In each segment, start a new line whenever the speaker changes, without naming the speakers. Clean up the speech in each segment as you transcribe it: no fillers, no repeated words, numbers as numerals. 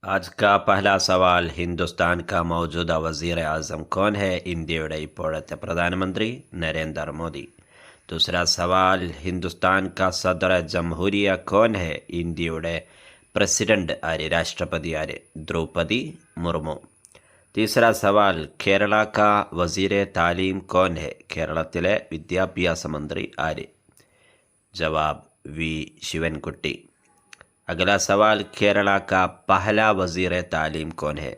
आज का पहला सवाल, हिंदुस्तान का मौजूदा वज़ीर आज़म कौन है? ഇന്ത്യയുടെ ഇപ്പോഴത്തെ പ്രധാനമന്ത്രി നരേന്ദ്രമോദി. दूसरा सवाल, हिंदुस्तान का सदर जमहूरिया कौन है? ഇന്ത്യയുടെ പ്രസിഡന്റ് ആര്? രാഷ്ട്രപതി ആര്? द्रौपदी मुर्मू. तीसरा सवाल, केरला का वज़ीर तालीम कौन है? കേരളത്തിലെ വിദ്യാഭ്യാസ മന്ത്രി ആര്? जवाब വി ശിവൻകുട്ടി. अगला सवाल, केरला का पहला वज़ीर तालीम कौन है?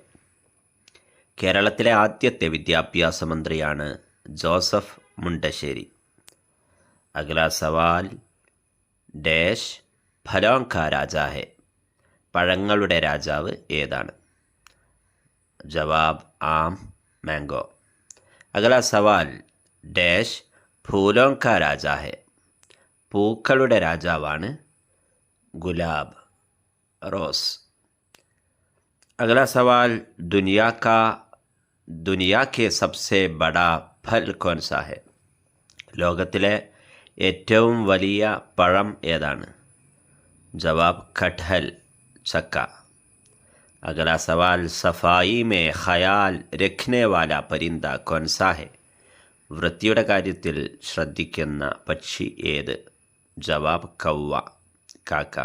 കേരളത്തിലെ ആദ്യത്തെ വിദ്യാഭ്യാസ മന്ത്രിയാണ് ജോസഫ് മുണ്ടശ്ശേരി. अगला सवाल, ഡാഷ് ഫലോं का രാജാ ഹെ? പഴങ്ങളുടെ രാജാവ് ഏതാണ്? ജവാബ് ആം, മാംഗോ. अगला सवाल, ഡാഷ് ഫൂലോं का രാജാ ഹെ? പൂക്കളുടെ രാജാവാണ് गुलाब, रोस. अगला सवाल, दुनिया के सबसे बड़ा फल कौन सा है? ലോകത്തിലെ ഏറ്റവും വലിയ പഴം ഏതാണ്? ജവാബ് കട്ഹൽ, ചക്ക. अगला सवाल, सफाई में ख्याल रखने वाला परिंदा कौन सा है? വൃത്തിയുടെ കാര്യത്തിൽ ശ്രദ്ധിക്കുന്ന പക്ഷി ഏത്? ജവാബ് കൗവ, കാക്ക.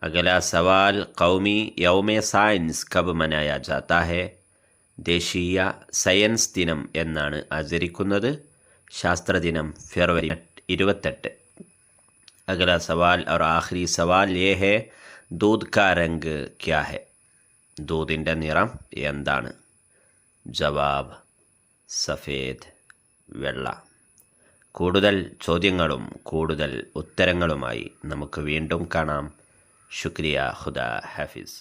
अगला सवाल, कौमी यौम साइंस कब मनाया जाता है? ദേശീയ സയൻസ് ദിനം എന്നാണ് ആചരിക്കുന്നത്? ശാസ്ത്രദിനം ഫെബ്രുവരി 28. अगला सवाल और आखिरी सवाल ये है, दूध का रंग क्या है? दूधिൻ്റെ നിറം എന്താണ്? ജവാബ് സഫേദ്, വെള്ള. കൂടുതൽ ചോദ്യങ്ങളും കൂടുതൽ ഉത്തരങ്ങളുമായി നമുക്ക് വീണ്ടും കാണാം. ശുക്രിയ, ഖുദാ ഹാഫിസ്.